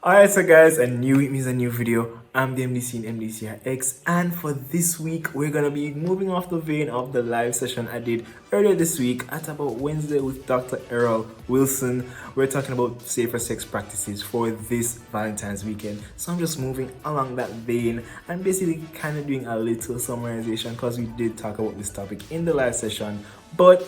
Alright, so guys, a new week means a new video. I'm the MDC in MDCrx, and for this week, we're gonna be moving off the vein of the live session I did earlier this week at about Wednesday with Dr. Errol Wilson. We're talking about safer sex practices for this Valentine's weekend. So I'm just moving along that vein and basically kind of doing a little summarization because we did talk about this topic in the live session. But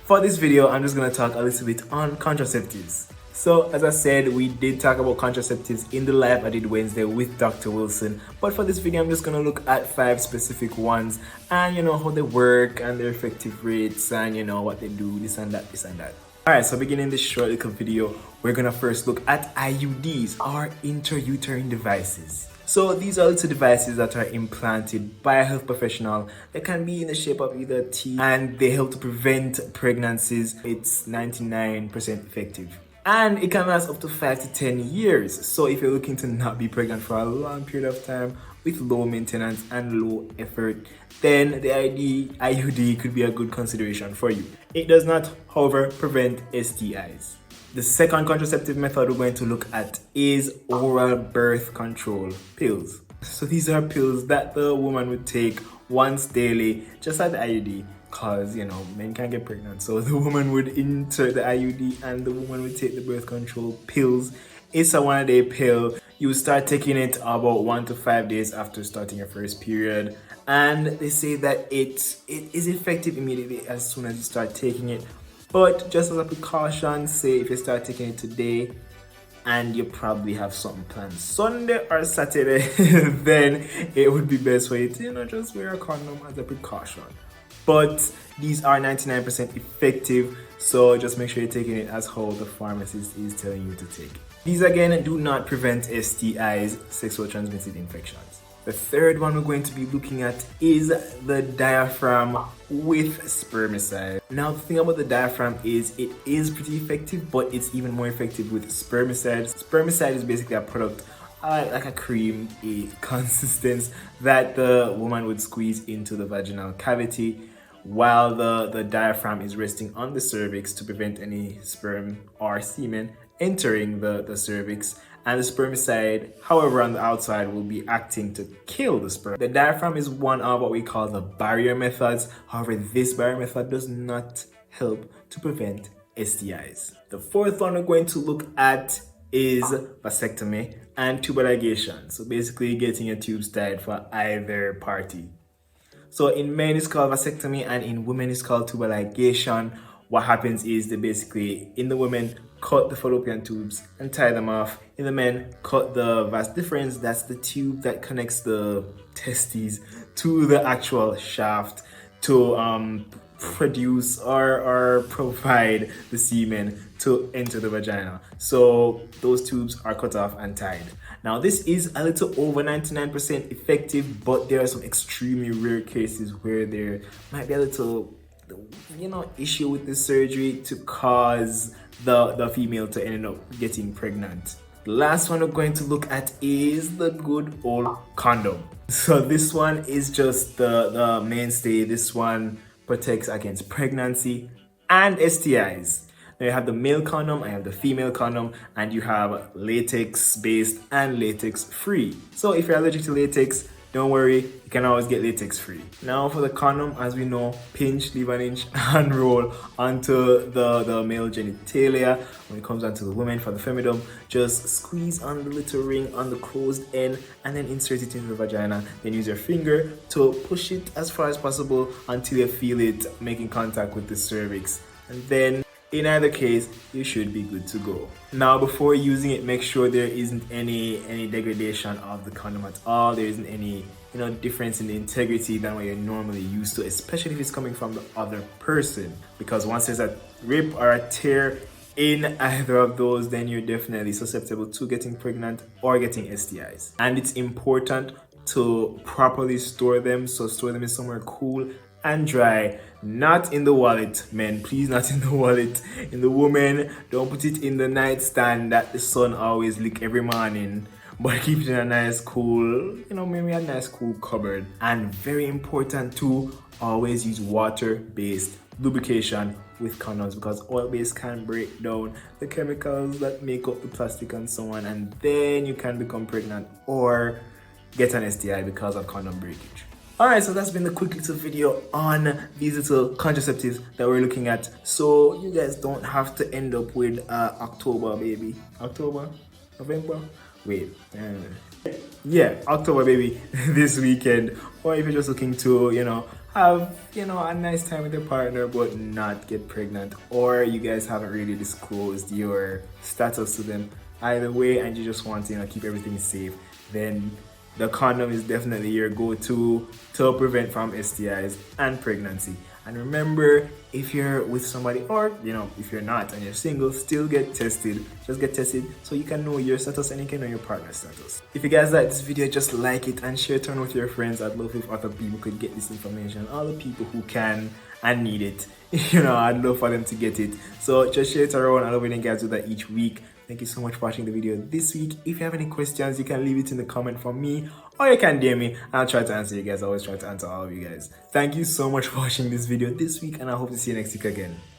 for this video, I'm just gonna talk a little bit on contraceptives. So as I said, we did talk about contraceptives in the live I did Wednesday with Dr. Wilson, but for this video I'm just gonna look at 5 specific ones and how they work and their effective rates and what they do, this and that. Alright, so beginning this short little video, we're gonna first look at IUDs, or Intrauterine Devices. So these are little devices that are implanted by a health professional. They can be in the shape of either T and they help to prevent pregnancies. It's 99% effective. And it can last up to 5 to 10 years. So if you're looking to not be pregnant for a long period of time with low maintenance and low effort, then the IUD could be a good consideration for you. It does not, however, prevent STIs. The second contraceptive method we're going to look at is oral birth control pills. So these are pills that the woman would take once daily, just like the IUD. Because men can't get pregnant, so the woman would insert the IUD and the woman would take the birth control pills. It's a 1-a-day pill. You start taking it about 1 to 5 days after starting your first period, and they say that it is effective immediately as soon as you start taking it. But just as a precaution, say if you start taking it today and you probably have something planned Sunday or Saturday, then it would be best for you to just wear a condom as a precaution. But these are 99% effective, so just make sure you're taking it as how the pharmacist is telling you to take. These again do not prevent STIs, sexual transmitted infections. The third one we're going to be looking at is the diaphragm with spermicide. Now the thing about the diaphragm is it is pretty effective, but it's even more effective with spermicide. Spermicide is basically a product like a cream, a consistence that the woman would squeeze into the vaginal cavity while the diaphragm is resting on the cervix to prevent any sperm or semen entering the cervix. And the spermicide, however, on the outside will be acting to kill the sperm. The diaphragm is one of what we call the barrier methods. However, this barrier method does not help to prevent STIs. The fourth one we're going to look at is vasectomy and tubaligation. So basically getting your tubes tied for either party. So in men it's called vasectomy and in women it's called tubaligation. What happens is they basically, in the women, cut the fallopian tubes and tie them off. In the men, cut the vas deferens, that's the tube that connects the testes to the actual shaft to produce or provide the semen to enter the vagina. So those tubes are cut off and tied. Now this is a little over 99% effective, but there are some extremely rare cases where there might be a little issue with the surgery to cause the female to end up getting pregnant. The last one we're going to look at is the good old condom. So this one is just the mainstay. This one protects against pregnancy and STIs. Now you have the male condom, I have the female condom, and you have latex based and latex free. So if you're allergic to latex, don't worry, you can always get latex free. Now for the condom, as we know, pinch, leave an inch, and roll onto the male genitalia. When it comes onto the women, for the femidom, just squeeze on the little ring on the closed end and then insert it into the vagina. Then use your finger to push it as far as possible until you feel it making contact with the cervix. And then in either case, you should be good to go. Now, before using it, make sure there isn't any degradation of the condom at all. There isn't any difference in the integrity than what you're normally used to, especially if it's coming from the other person. Because once there's a rip or a tear in either of those, then you're definitely susceptible to getting pregnant or getting STIs. And it's important to properly store them. So store them in somewhere cool and dry, not in the wallet. Men, please, not in the wallet. In the woman, don't put it in the nightstand that the sun always lick every morning, but keep it in a nice cool, maybe a nice cool cupboard. And very important to always use water-based lubrication with condoms, because oil-based can break down the chemicals that make up the plastic and so on, and then you can become pregnant or get an STI because of condom breakage. Alright, so that's been the quick little video on these little contraceptives that we're looking at, so you guys don't have to end up with October baby. October? November? Wait. Yeah, October baby this weekend. Or if you're just looking to, have, a nice time with your partner but not get pregnant, or you guys haven't really disclosed your status to them either way and you just want to, keep everything safe, then the condom is definitely your go-to to prevent from STIs and pregnancy. And remember, if you're with somebody, or if you're not and you're single, still get tested. Just get tested so you can know your status and you can know your partner's status. If you guys like this video, just like it and share it around with your friends. I'd love if other people could get this information. All the people who can and need it, I'd love for them to get it. So just share it around. I love when you guys do that each week. Thank you so much for watching the video this week. If you have any questions, you can leave it in the comment for me, or you can DM me and I'll try to answer you guys. I always try to answer all of you guys. Thank you so much for watching this video this week, and I hope to see you next week again.